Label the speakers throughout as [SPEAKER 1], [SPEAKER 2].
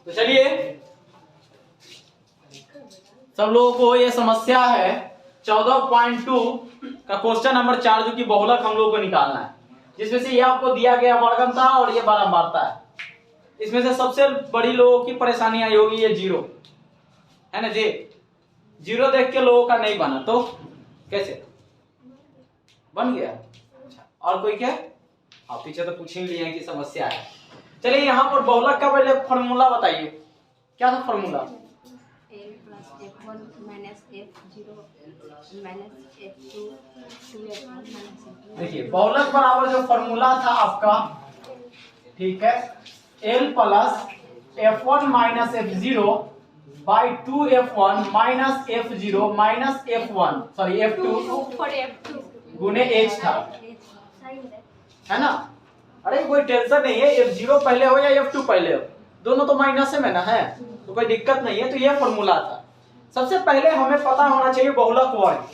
[SPEAKER 1] तो चलिए सब लोगों को ये समस्या है 14.2 का क्वेश्चन नंबर 4 जो कि बहुलक हम लोगों को निकालना है, जिसमें से ये आपको दिया गया वर्गमता और ये बारंबारता है। इसमें से सबसे बड़ी लोगों की परेशानी आई होगी ये जीरो है ना जी। जीरो देख के लोगों का नहीं बना तो कैसे बन गया? अच्छा, और कोई क्या? आप पीछे तो पूछ ही लिए हैं कि समस्या है। चलिए यहाँ पर बहुलक का पहले फॉर्मूला बताइए, क्या था फॉर्मूला? देखिए बहुलक बराबर जो फॉर्मूला था आपका, ठीक है, L plus F1 minus F0 by 2F1 minus F0 minus F1 sorry F2 गुने H था, है ना। अरे कोई टेंशन नहीं है, F0 पहले हो या F2 पहले हो, दोनों तो माइनस में ना है, तो कोई दिक्कत नहीं है। तो ये फॉर्मूला था। सबसे पहले हमें पता होना चाहिए बहुलक वर्ग।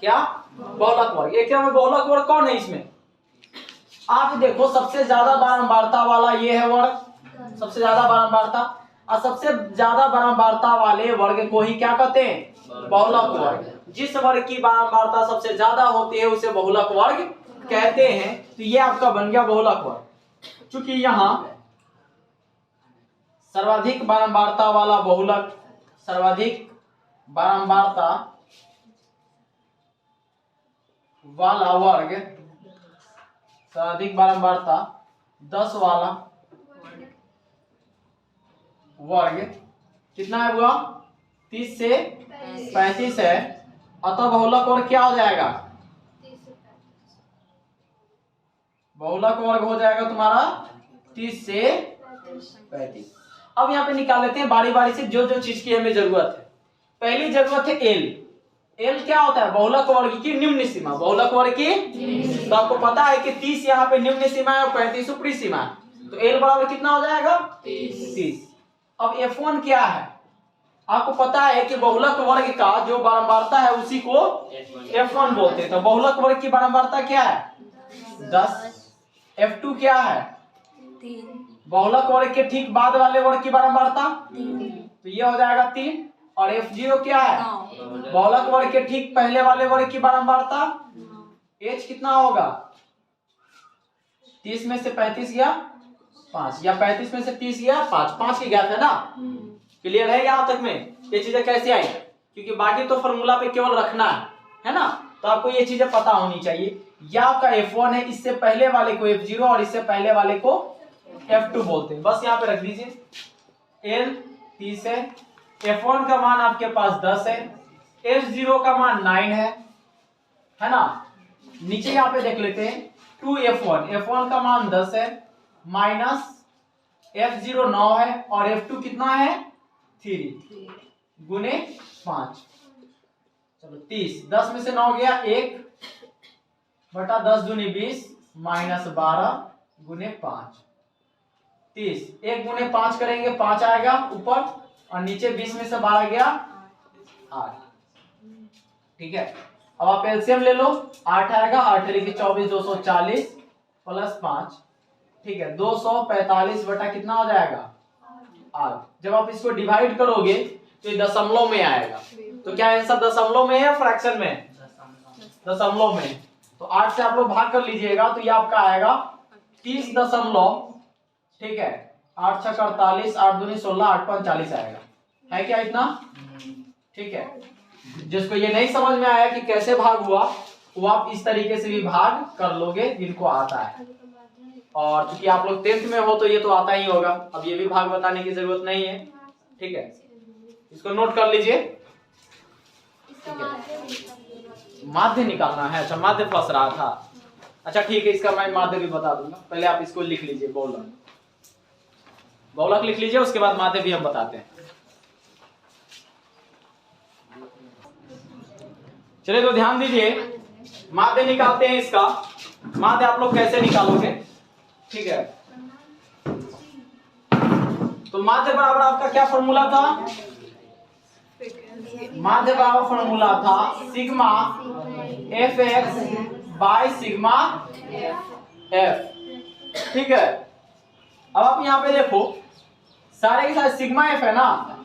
[SPEAKER 1] क्या? बहुलक वर्ग। एक क्या बहुलक वर्ग कौन है इसमें? आप देखो सबसे ज्यादा बारंबारता वाला ये है वर्ग, सबसे ज्यादा बारंबारता, और सबसे ज्यादा बारंबारता वाले वर्ग को ही क्या कहते हैं? बहुलक वर्ग। जिस वर्ग की बारंबारता सबसे ज्यादा होती है उसे बहुलक वर्ग कहते हैं। तो ये आपका बन गया बहुलक वर्ग। चूंकि यहाँ सर्वाधिक बारंबारता वाला बहुलक, सर्वाधिक बारंबारता वाला वर्ग, सर्वाधिक बारंबारता 10 वाला वर्ग कितना है हुआ? 30 से 35 है, अतः बहुलक वर्ग क्या हो जाएगा? बहुलक वर्ग हो जाएगा तुम्हारा 30 से 35। अब यहाँ पे निकाल लेते हैं बारी बारी से जो जो चीज की हमें जरूरत है। पहली जरूरत है एल। एल क्या होता है? बहुलक वर्ग की निम्न सीमा। बहुलक वर्ग की, तो आपको पता है कि 30 यहाँ पे निम्न सीमा है और 35 ऊपरी सीमा है, तो एल बराबर कितना हो जाएगा? 30। अब F1 क्या है? आपको पता है कि बहुलक वर्ग का जो बारंबारता है उसी को F1 बोलते हैं। तो बहुलक वर्ग की बारंबारता क्या है? 10। F2 क्या है?
[SPEAKER 2] 3।
[SPEAKER 1] बहुलक वर्ग के ठीक बाद वाले वर्ग की बारंबारता, तो ये हो जाएगा 3। और F0 क्या है? बहुलक वर्ग के ठीक पहले वाले वर्ग की बारंबारता, H कितना होगा? 30 में से 35 गया 5, या 35 में से 30 गया 5, 5 की गैप है ना। क्लियर है यहाँ तक में? ये चीजें कैसे आई? क्योंकि बाकी तो फॉर्मूला पे केवल रखना है ना, तो आपको ये चीजें पता होनी चाहिए। यह आपका F1 है, इससे पहले वाले को F0 और इससे पहले वाले को F2 बोलते हैं। बस यहाँ पे रख दीजिए। L 30 है, F1 का मान आपके पास 10 है, F0 का मान 9 है ना। नीचे यहाँ पे देख लेते हैं 2F1, F1 का मान 10 है, माइनस F0 9 है, और F2 कितना है? 3 गुने 5, चलो 30। 10 में से 9 गया 1 बटा 10 दूनी 20 माइनस 12 गुने 5, 30। 1 गुने 5 करेंगे 5 आएगा ऊपर, और नीचे 20 में से 12 गया 8। ठीक है, अब आप एलसीएम ले लो, 8 आएगा, 8 लिखिए 24, 240 प्लस 5, ठीक है, 245 बटा कितना हो जाएगा? 8। जब आप इसको डिवाइड करोगे तो ये दशमलव में आएगा। तो क्या आंसर दशमलव में है या फ्रैक्शन में? दशमलव में। तो 8 से आप लोग भाग कर लीजिएगा तो ये आपका आएगा 30 दशमलव, ठीक है, 8 6 48, 8 दूनी 16, 8 5 40 आएगा। है क्या इतना? ठीक है, जिसको ये नहीं समझ में आया कि कैसे भाग हुआ, वो आप इस तरीके से भी भाग कर लोगे जिनको आता है। और क्योंकि आप लोग 10th में हो तो ये तो आता ही होगा, अब ये भी भाग बताने की जरूरत नहीं है। ठीक है, इसको नोट कर लीजिए। माध्य निकालना है, अच्छा माध्य फंस रहा था। अच्छा ठीक है, इसका मैं माध्य भी बता दूंगा, पहले आप इसको लिख लीजिए। बहुलक, बहुलक लिख लीजिए, उसके बाद माध्य भी हम बताते हैं। चलिए तो ध्यान दीजिए, माध्य निकालते हैं। इसका माध्य आप लोग कैसे निकालोगे? ठीक है, तो माध्य बराबर आपका क्या फॉर्मूला था? माध्य बराबर फॉर्मूला था sigma F x by sigma F. ठीक है, अब आप यहां पे देखो सारे के सारे सिग्मा एफ है ना,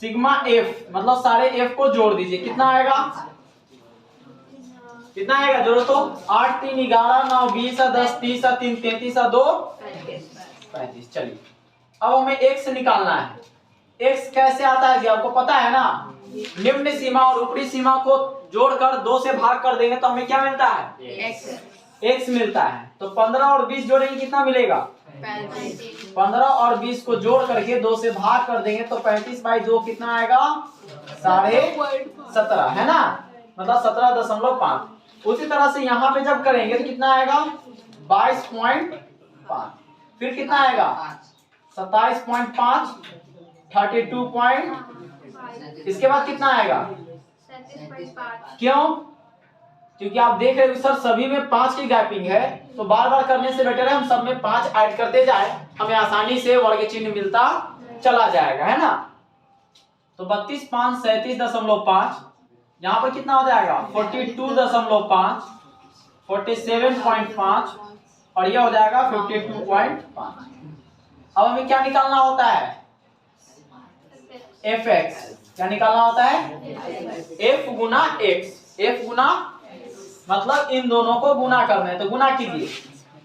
[SPEAKER 1] सिग्मा एफ मतलब सारे एफ को जोड़ दीजिए, कितना आएगा, कितना आएगा जोड़ो तो, 8 3 11 9 20 10 30 3 33 2 35। चलिए अब हमें x निकालना है। x कैसे आता है जी आपको पता है ना, निम्न सीमा और ऊपरी सीमा को जोड़कर 2 से भाग कर देंगे तो हमें क्या मिलता है, x मिलता है। तो 15 और 20 जोड़ेंगे कितना मिलेगा, 15 और 20 को जोड़ करके 2 से भाग कर देंगे तो 35/2 कितना आएगा, 17.5 है ना, मतलब 17.5। उसी तरह से यहाँ पे जब करेंगे तो कितना आएगा, 22.5, फिर कितना आएगा 27.5, 32. इसके बाद कितना आएगा, क्यों, क्योंकि आप देख रहे हो सर सभी में 5 की गैपिंग है, तो बार बार करने से बेटर है हम सब में 5 ऐड करते जाए, हमें आसानी से वर्ग चिन्ह मिलता चला जाएगा, है ना। तो 32 5 37.5, यहाँ पर कितना हो जाएगा 42.5, 47.5 और यह हो जाएगा 52.5। अब हमें क्या निकालना होता है, fx, क्या निकालना होता है, f गुना x, f गुना मतलब इन दोनों को गुना करना है, तो गुना कीजिए,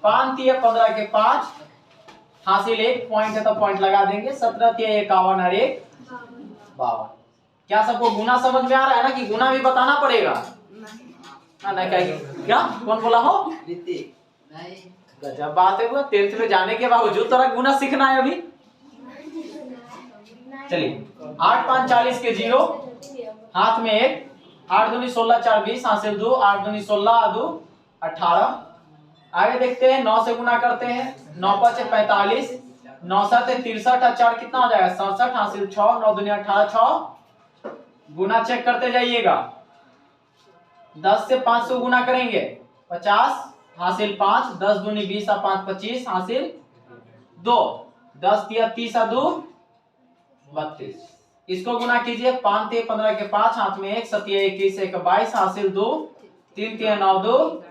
[SPEAKER 1] 5 3 15 के 5 हासिल 1 पॉइंट है तो पॉइंट लगा देंगे, 17 3 51 और 1 52। क्या सबको गुना समझ में आ रहा है ना, कि गुना भी बताना पड़ेगा ना, क्या कौन बोला हो, गजब बात है, वो 10th में जाने के बावजूद तरह गुना सीखना है अभी। चलिए 8 5 40 के 0, हाथ में 1, 8 दूनी 16 4 20 हासिल 2, 8 दूनी 16 2 18। आगे देखते हैं 9 से गुना करते हैं, 9 5 45, 9 7 63 और 4 कितना हो जाएगा 67 हासिल 6, 9 दूनी 18 6, गुना चेक करते जाइएगा। 10 से 5 से गुना करेंगे 50 हासिल 5, 10 दूनी 20 और 5 25 हासिल 2, 10 3 30 और 2 32। इसको गुना कीजिए, 5 3 15 के 5 हाथ में 1, 7 21 1 22 हासिल 2, 3 3 9 2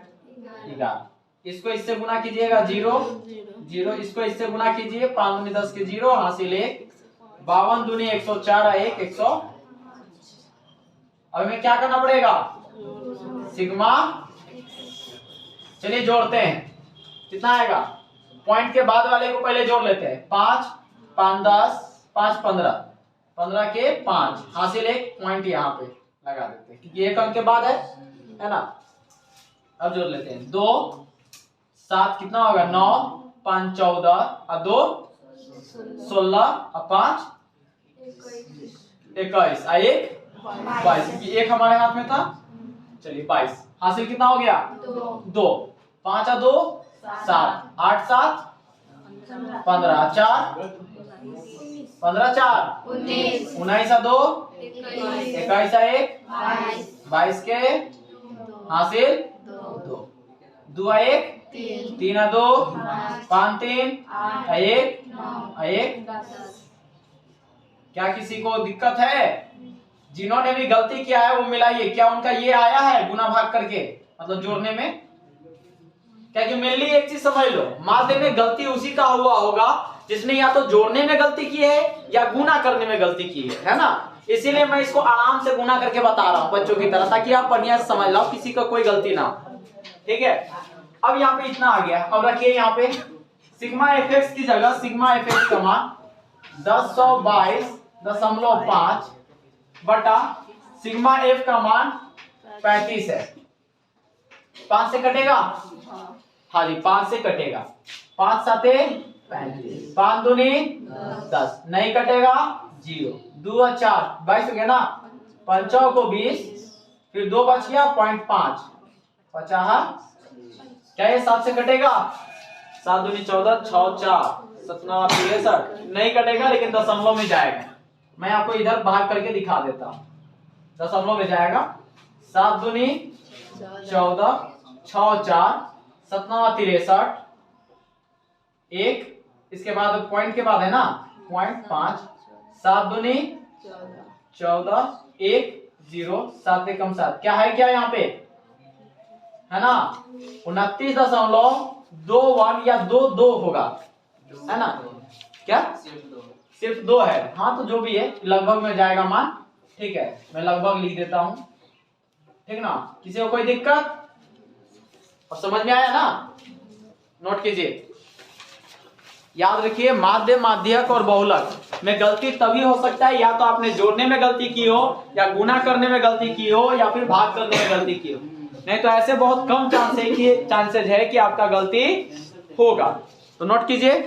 [SPEAKER 1] 11। इसको इससे गुना कीजिएगा 0 0, इसको इससे गुना कीजिए, 5 दूनी 10 के 0 हासिल 1, 52 दूनी 104 और 1 100। अब हमें क्या करना पड़ेगा, सिग्मा, चलिए जोड़ते हैं, कितना आएगा, पॉइंट के बाद वाले को पहले जोड़ लेते हैं, 5 5 10 5 15, 15 के 5 हासिल 1 पॉइंट यहाँ पे लगा देते हैं क्योंकि 1 अंक के बाद है ना। अब जोड़ लेते हैं, 2 7 कितना होगा 9, 5 14 और 2 16 और 5 21 और 1 22, क्योंकि 1 हमारे हाथ में था। चलिए 22 हासिल कितना हो गया 2, 5 और 2 7, 8 7 15, 4 15 4 19 और 2 21 और 1 22 के हासिल 2, 2 और 1 3 और 2 5 3 और 1 क्या किसी को दिक्कत है, जिन्होंने भी गलती किया है वो मिलाइए, क्या उनका ये आया है गुना भाग करके मतलब जोड़ने में, क्या कि मेनली एक चीज समझ लो, माध्य में गलती उसी का हुआ होगा जिसने या तो जोड़ने में गलती की है या गुना करने में गलती की है ना। इसीलिए मैं इसको आराम से गुना करके बता रहा हूं बच्चों की तरह, ताकि आप बढ़िया से समझ लो, किसी का कोई गलती ना हो, ठीक है। अब यहाँ पे इतना आ गया, अब रखिए यहाँ पे सिग्मा एफएक्स की जगह सिग्मा एफएक्स का मान 1022.5 बटा सिग्मा एफ का मान 35 है। 5 से कटेगा, हाँ जी 5 से कटेगा, 5 7 35, 5 दूनी 10, नहीं कटेगा 0, 2 और 4 22 हो गया ना, 5 को 20, फिर 2 बच गया 0.5 50, क्या ये 7 से कटेगा, 7 दूनी 14 6 4 17 63, नहीं कटेगा लेकिन दशमलव में जाएगा। मैं आपको इधर भाग करके दिखा देता हूं, दशमलव में जाएगा, 7 दूनी 14 6 4 17 63 1, इसके बाद पॉइंट के बाद है ना 0.5, 7 दूनी 14 1 0 7 एकम 7, क्या है क्या यहाँ पे है ना 29.21 या 22 होगा, है ना, क्या सिर्फ 2 है। हाँ तो जो भी है लगभग में जाएगा मान, ठीक है, मैं लगभग लिख देता हूं, ठीक ना। किसी को कोई दिक्कत और समझ में आया ना, नोट कीजिए। याद रखिए माध्य, माध्यक और बहुलक में गलती तभी हो सकता है या तो आपने जोड़ने में गलती की हो, या गुना करने में गलती की हो, या फिर भाग करने में गलती की हो। नहीं तो ऐसे बहुत कम चांसेज है कि आपका गलती होगा। तो नोट कीजिए।